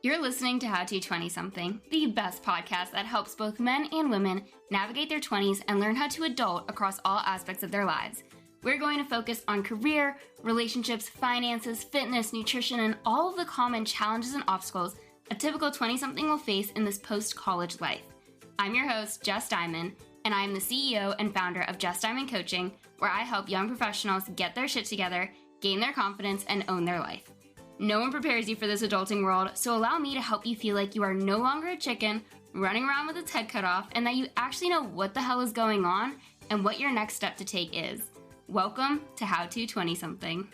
You're listening to How to 20-something, the best podcast that helps both men and women navigate their 20s and learn how to adult across all aspects of their lives. We're going to focus on career, relationships, finances, fitness, nutrition, and all of the common challenges and obstacles a typical 20-something will face in this post-college life. I'm your host, Jess Diamond, and I am the CEO and founder of Jess Diamond Coaching, where I help young professionals get their shit together, gain their confidence, and own their life. No one prepares you for this adulting world, so allow me to help you feel like you are no longer a chicken running around with its head cut off, and that you actually know what the hell is going on and what your next step to take is. Welcome to How to 20-something.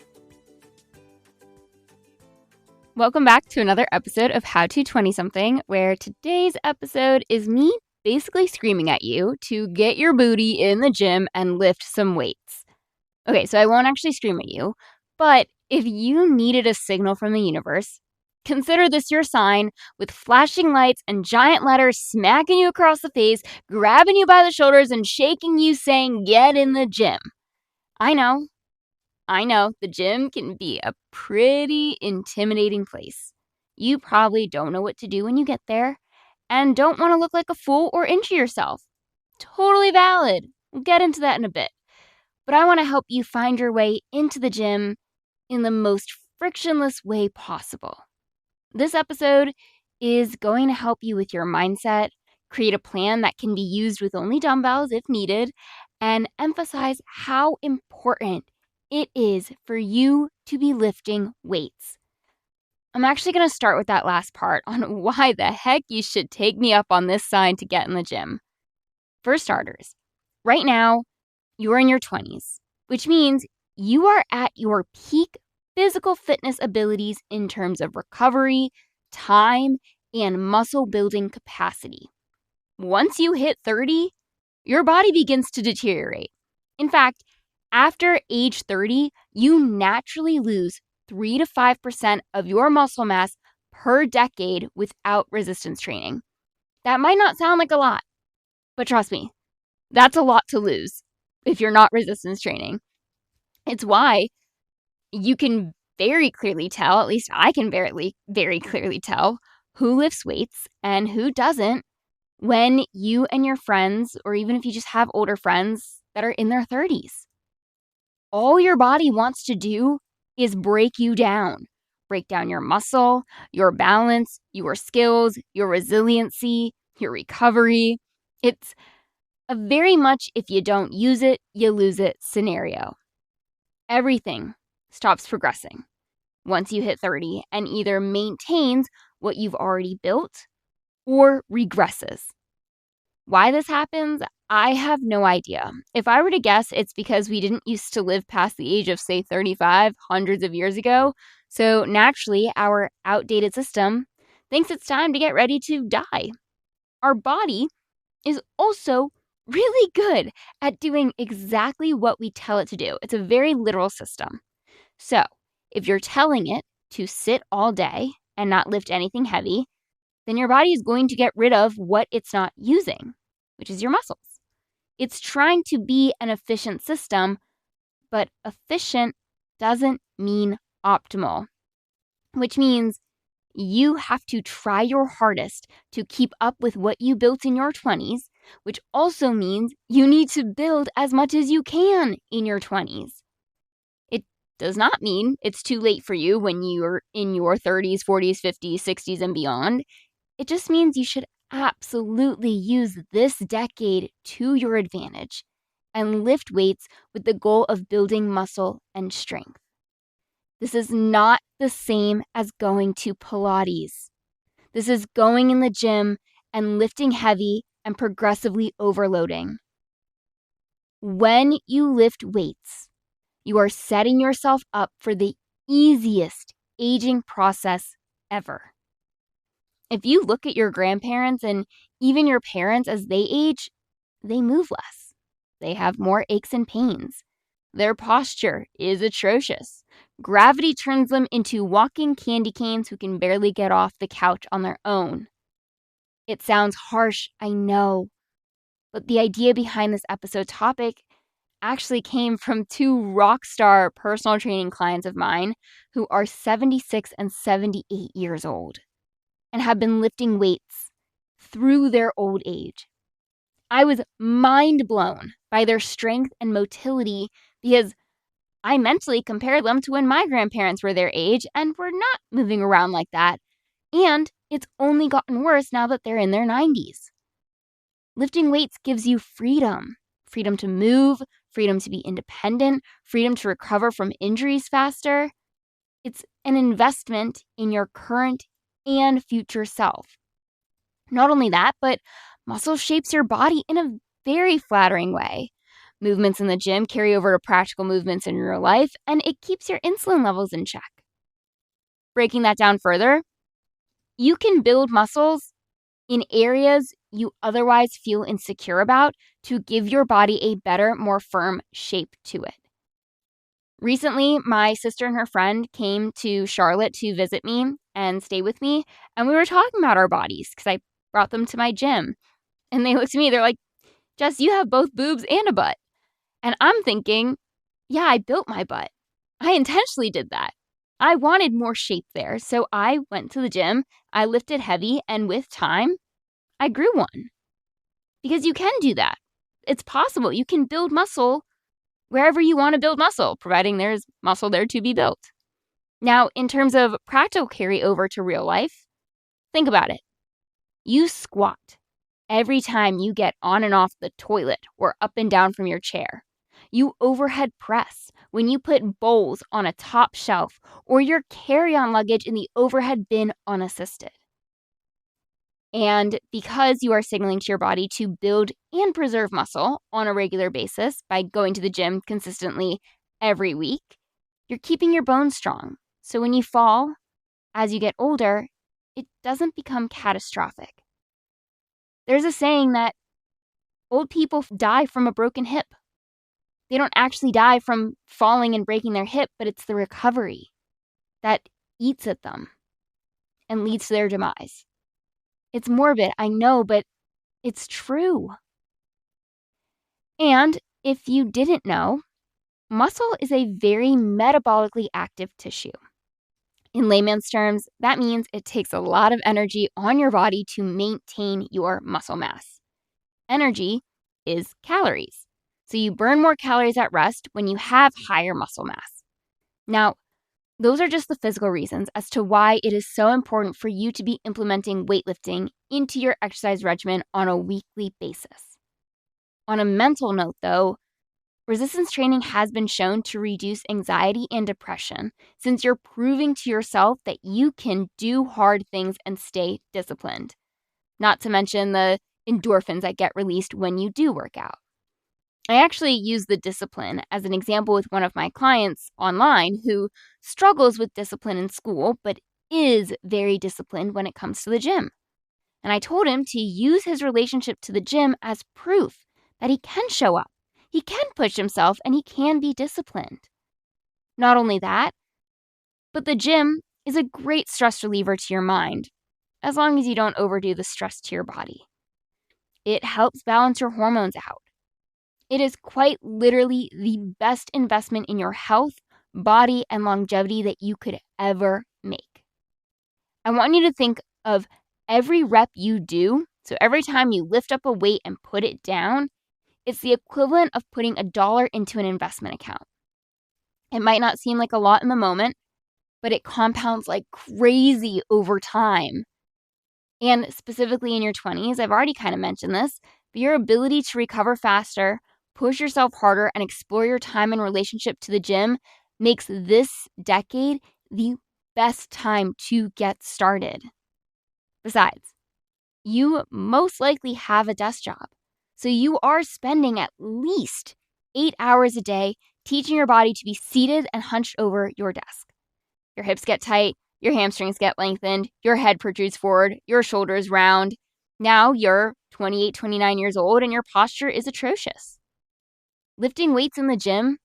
Welcome back to another episode of How to 20-something, where today's episode is me basically screaming at you to get your booty in the gym and lift some weights. Okay, so I won't actually scream at you, but if you needed a signal from the universe, consider this your sign with flashing lights and giant letters smacking you across the face, grabbing you by the shoulders and shaking you saying, get in the gym. I know, the gym can be a pretty intimidating place. You probably don't know what to do when you get there and don't want to look like a fool or injure yourself. Totally valid. We'll get into that in a bit. But I want to help you find your way into the gym in the most frictionless way possible. This episode is going to help you with your mindset, create a plan that can be used with only dumbbells if needed, and emphasize how important it is for you to be lifting weights. I'm actually going to start with that last part on why the heck you should take me up on this sign to get in the gym. For starters, right now, you're in your 20s, which means you are at your peak physical fitness abilities in terms of recovery, time, and muscle building capacity. Once you hit 30, your body begins to deteriorate. In fact, after age 30, you naturally lose 3 to 5% of your muscle mass per decade without resistance training. That might not sound like a lot, but trust me, that's a lot to lose if you're not resistance training. It's why you can very clearly tell, at least I can very clearly tell, who lifts weights and who doesn't when you and your friends, or even if you just have older friends that are in their 30s. All your body wants to do is break you down. Break down your muscle, your balance, your skills, your resiliency, your recovery. It's a very much if you don't use it, you lose it scenario. Everything stops progressing once you hit 30 and either maintains what you've already built or regresses. Why this happens, I have no idea. If I were to guess, it's because we didn't used to live past the age of, say, 35 hundreds of years ago. So naturally, our outdated system thinks it's time to get ready to die. Our body is also really good at doing exactly what we tell it to do. It's a very literal system. So if you're telling it to sit all day and not lift anything heavy, then your body is going to get rid of what it's not using, which is your muscles. It's trying to be an efficient system, but efficient doesn't mean optimal, which means you have to try your hardest to keep up with what you built in your 20s, which also means you need to build as much as you can in your 20s. It does not mean it's too late for you when you're in your 30s, 40s, 50s, 60s, and beyond. It just means you should absolutely use this decade to your advantage and lift weights with the goal of building muscle and strength. This is not the same as going to Pilates. This is going in the gym and lifting heavy and progressively overloading. When you lift weights, you are setting yourself up for the easiest aging process ever. If you look at your grandparents and even your parents as they age, they move less. They have more aches and pains. Their posture is atrocious. Gravity turns them into walking candy canes who can barely get off the couch on their own. It sounds harsh, I know, but the idea behind this episode topic actually came from two rock star personal training clients of mine who are 76 and 78 years old. and have been lifting weights through their old age. I was mind blown by their strength and motility because I mentally compared them to when my grandparents were their age and were not moving around like that. And it's only gotten worse now that they're in their 90s. Lifting weights gives you freedom. Freedom to move, freedom to be independent, freedom to recover from injuries faster. It's an investment in your current and future self. Not only that, but muscle shapes your body in a very flattering way. Movements in the gym carry over to practical movements in real life, and it keeps your insulin levels in check. Breaking that down further, you can build muscles in areas you otherwise feel insecure about to give your body a better, more firm shape to it. Recently, my sister and her friend came to Charlotte to visit me and stay with me, and we were talking about our bodies because I brought them to my gym. And they looked at me, they're like, Jess, you have both boobs and a butt. And I'm thinking, yeah, I built my butt. I intentionally did that. I wanted more shape there, so I went to the gym, I lifted heavy, and with time, I grew one. Because you can do that. It's possible. You can build muscle wherever you want to build muscle, providing there's muscle there to be built. Now, in terms of practical carryover to real life, think about it. You squat every time you get on and off the toilet or up and down from your chair. You overhead press when you put bowls on a top shelf or your carry-on luggage in the overhead bin unassisted. And because you are signaling to your body to build and preserve muscle on a regular basis by going to the gym consistently every week, you're keeping your bones strong. So when you fall, as you get older, it doesn't become catastrophic. There's a saying that old people die from a broken hip. They don't actually die from falling and breaking their hip, but it's the recovery that eats at them and leads to their demise. It's morbid, I know, but it's true. And if you didn't know, muscle is a very metabolically active tissue. In layman's terms, that means it takes a lot of energy on your body to maintain your muscle mass. Energy is calories. So you burn more calories at rest when you have higher muscle mass. Now, those are just the physical reasons as to why it is so important for you to be implementing weightlifting into your exercise regimen on a weekly basis. On a mental note, though, resistance training has been shown to reduce anxiety and depression since you're proving to yourself that you can do hard things and stay disciplined. Not to mention the endorphins that get released when you do work out. I actually use the discipline as an example with one of my clients online who struggles with discipline in school, but is very disciplined when it comes to the gym. And I told him to use his relationship to the gym as proof that he can show up, he can push himself, and he can be disciplined. Not only that, but the gym is a great stress reliever to your mind, as long as you don't overdo the stress to your body. It helps balance your hormones out. It is quite literally the best investment in your health, body, and longevity that you could ever make. I want you to think of every rep you do. So every time you lift up a weight and put it down, it's the equivalent of putting $1 into an investment account. It might not seem like a lot in the moment, but it compounds like crazy over time. And specifically in your 20s, I've already kind of mentioned this, but your ability to recover faster, push yourself harder, and explore your time and relationship to the gym makes this decade the best time to get started. Besides, you most likely have a desk job, so you are spending at least 8 hours a day teaching your body to be seated and hunched over your desk. Your hips get tight, your hamstrings get lengthened, your head protrudes forward, your shoulders round. Now you're 28, 29 years old and your posture is atrocious. Lifting weights in the gym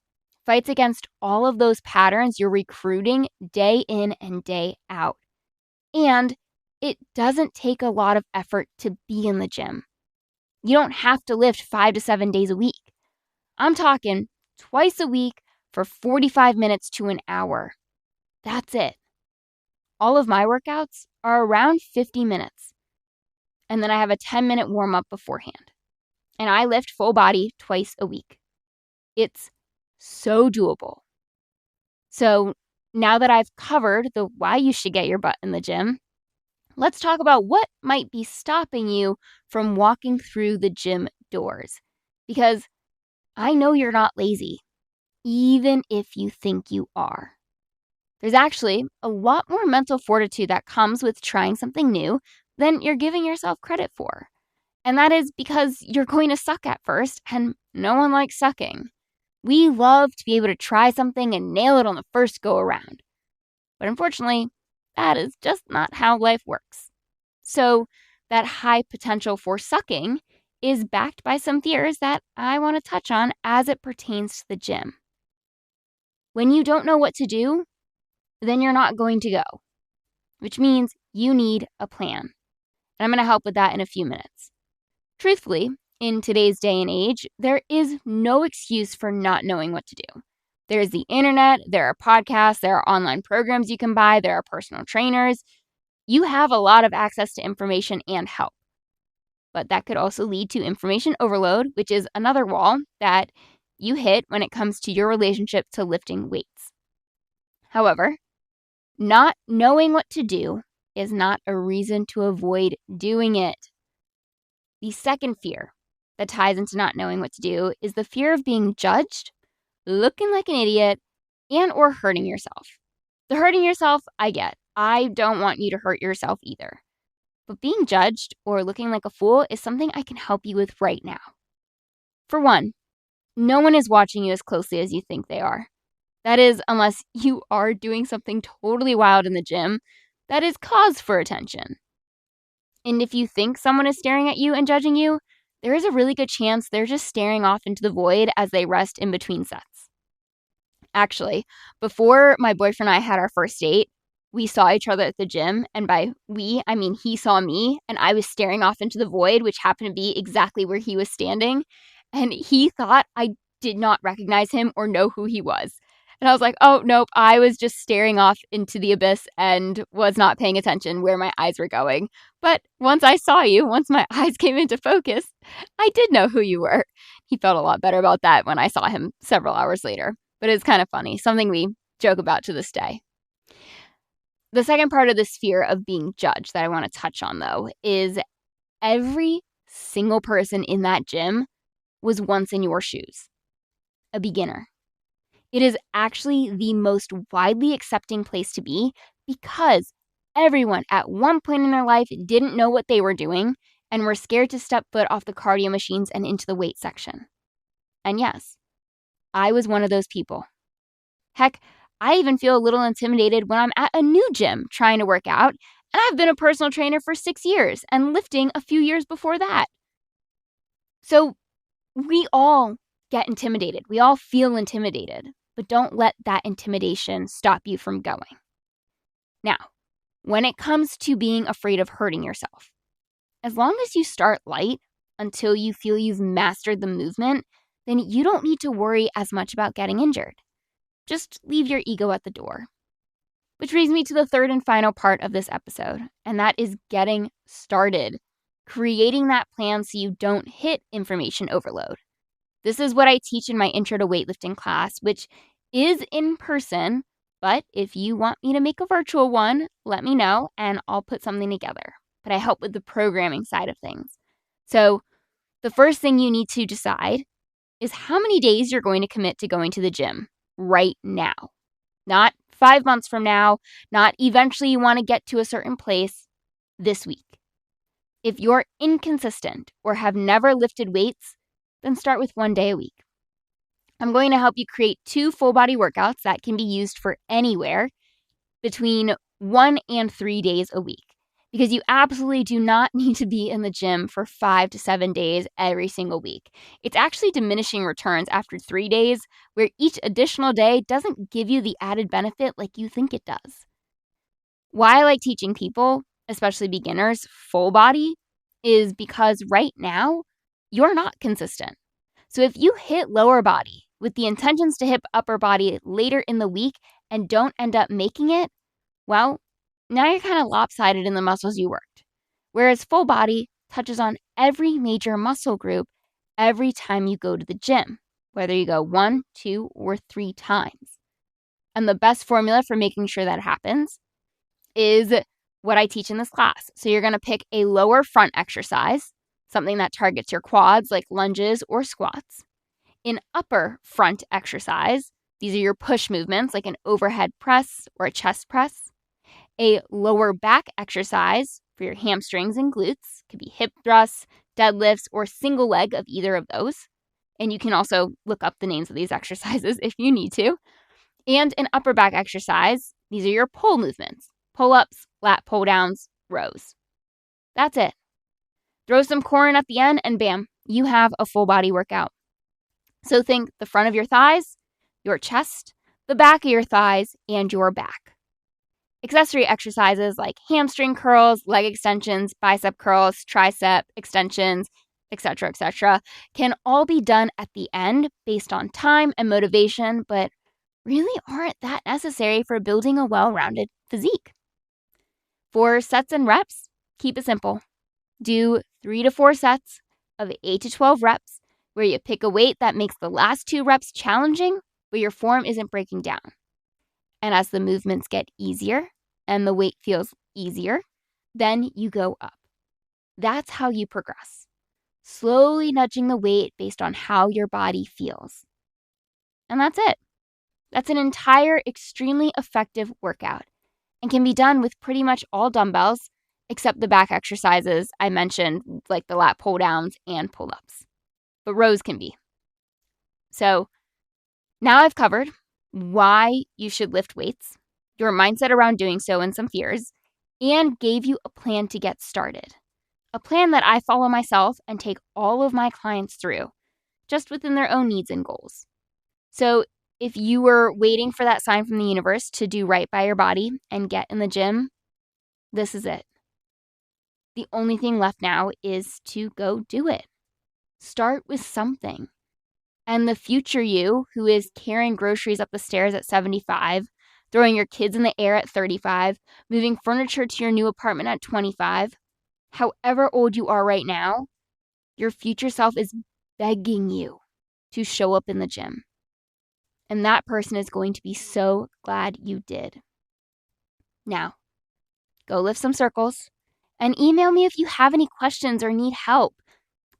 fights against all of those patterns you're recruiting day in and day out. And it doesn't take a lot of effort to be in the gym. You don't have to lift 5 to 7 days a week. I'm talking twice a week for 45 minutes to an hour. That's it. all of my workouts are around 50 minutes. And then I have a 10-minute warm-up beforehand. And I lift full body twice a week. It's so doable. So now that I've covered the why you should get your butt in the gym, let's talk about what might be stopping you from walking through the gym doors. Because I know you're not lazy, even if you think you are. There's actually a lot more mental fortitude that comes with trying something new than you're giving yourself credit for. And that is because you're going to suck at first, and no one likes sucking. We love to be able to try something and nail it on the first go around. But unfortunately, that is just not how life works. So that high potential for sucking is backed by some fears that I want to touch on as it pertains to the gym. When you don't know what to do, then you're not going to go, which means you need a plan. And I'm going to help with that in a few minutes. Truthfully, in today's day and age, there is no excuse for not knowing what to do. There's the internet, there are podcasts, there are online programs you can buy, there are personal trainers. You have a lot of access to information and help. But that could also lead to information overload, which is another wall that you hit when it comes to your relationship to lifting weights. However, not knowing what to do is not a reason to avoid doing it. The second fear that ties into not knowing what to do is the fear of being judged, looking like an idiot, and or hurting yourself. The hurting yourself, I get. I don't want you to hurt yourself either. But being judged or looking like a fool is something I can help you with right now. For one, no one is watching you as closely as you think they are. That is, unless you are doing something totally wild in the gym that is cause for attention. And if you think someone is staring at you and judging you, there is a really good chance they're just staring off into the void as they rest in between sets. Actually, before my boyfriend and I had our first date, we saw each other at the gym, and by we, I mean he saw me, and I was staring off into the void, which happened to be exactly where he was standing, and he thought I did not recognize him or know who he was. And I was like, oh, nope, I was just staring off into the abyss and was not paying attention where my eyes were going. But once I saw you, once my eyes came into focus, I did know who you were. He felt a lot better about that when I saw him several hours later. But it's kind of funny, something we joke about to this day. The second part of this fear of being judged that I want to touch on, though, is every single person in that gym was once in your shoes, a beginner. It is actually the most widely accepting place to be because everyone at one point in their life didn't know what they were doing and were scared to step foot off the cardio machines and into the weight section. And yes, I was one of those people. Heck, I even feel a little intimidated when I'm at a new gym trying to work out, and I've been a personal trainer for 6 years and lifting a few years before that. So we all get intimidated. We all feel intimidated. But don't let that intimidation stop you from going. Now, when it comes to being afraid of hurting yourself, as long as you start light until you feel you've mastered the movement, then you don't need to worry as much about getting injured. Just leave your ego at the door. Which brings me to the third and final part of this episode, and that is getting started. Creating that plan so you don't hit information overload. This is what I teach in my Intro to Weightlifting class, which is in person, but if you want me to make a virtual one, let me know and I'll put something together. But I help with the programming side of things. So the first thing you need to decide is how many days you're going to commit to going to the gym right now. Not 5 months from now, not eventually you want to get to a certain place, this week. If you're inconsistent or have never lifted weights, then start with 1 day a week. I'm going to help you create 2 full body workouts that can be used for anywhere between 1 and 3 days a week. Because you absolutely do not need to be in the gym for 5 to 7 days every single week. It's actually diminishing returns after 3 days, where each additional day doesn't give you the added benefit like you think it does. Why I like teaching people, especially beginners, full body, is because right now, you're not consistent. So if you hit lower body with the intentions to hit upper body later in the week and don't end up making it, well, Now you're kind of lopsided in the muscles you worked, whereas full body touches on every major muscle group every time you go to the gym, whether you go 1, 2, or 3 times. And the best formula for making sure that happens is what I teach in this class. So you're going to pick a lower front exercise, something that targets your quads like lunges or squats. An upper front exercise, these are your push movements like an overhead press or a chest press. A lower back exercise for your hamstrings and glutes, could be hip thrusts, deadlifts, or single leg of either of those. And you can also look up the names of these exercises if you need to. And an upper back exercise, these are your pull movements, pull-ups, lat pull-downs, rows. That's it. Throw some core in at the end and bam, you have a full body workout. So think the front of your thighs, your chest, the back of your thighs, and your back. Accessory exercises like hamstring curls, leg extensions, bicep curls, tricep extensions, etc., can all be done at the end based on time and motivation, but really aren't that necessary for building a well-rounded physique. For sets and reps, keep it simple. Do 3 to 4 sets of 8 to 12 reps where you pick a weight that makes the last 2 reps challenging, but your form isn't breaking down. And as the movements get easier and the weight feels easier, then you go up. That's how you progress. Slowly nudging the weight based on how your body feels. And that's it. That's an entire extremely effective workout and can be done with pretty much all dumbbells except the back exercises I mentioned, like the lat pull downs and pull-ups. But rows can be. So now I've covered why you should lift weights, your mindset around doing so and some fears, and gave you a plan to get started. A plan that I follow myself and take all of my clients through, just within their own needs and goals. So if you were waiting for that sign from the universe to do right by your body and get in the gym, this is it. The only thing left now is to go do it. Start with something. And the future you, who is carrying groceries up the stairs at 75, throwing your kids in the air at 35, moving furniture to your new apartment at 25, however old you are right now, your future self is begging you to show up in the gym. And that person is going to be so glad you did. Now, go lift some circles and email me if you have any questions or need help.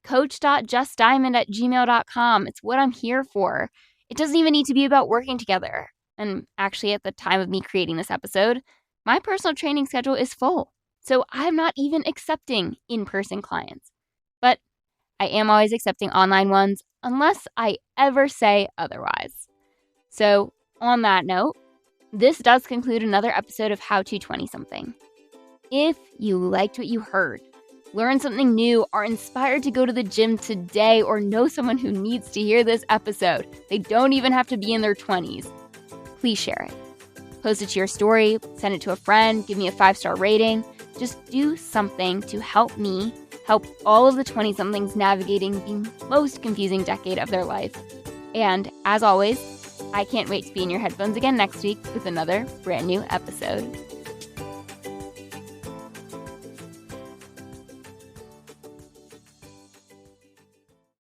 coach.justdiamond@gmail.com. It's what I'm here for. It doesn't even need to be about working together. And actually, at the time of me creating this episode, my personal training schedule is full. So I'm not even accepting in-person clients. But I am always accepting online ones unless I ever say otherwise. So on that note, this does conclude another episode of How to 20-something. If you liked what you heard, learned something new, are inspired to go to the gym today, or know someone who needs to hear this episode, they don't even have to be in their 20s, please share it. Post it to your story, send it to a friend, give me a 5-star rating. Just do something to help me help all of the 20-somethings navigating the most confusing decade of their life. And as always, I can't wait to be in your headphones again next week with another brand new episode.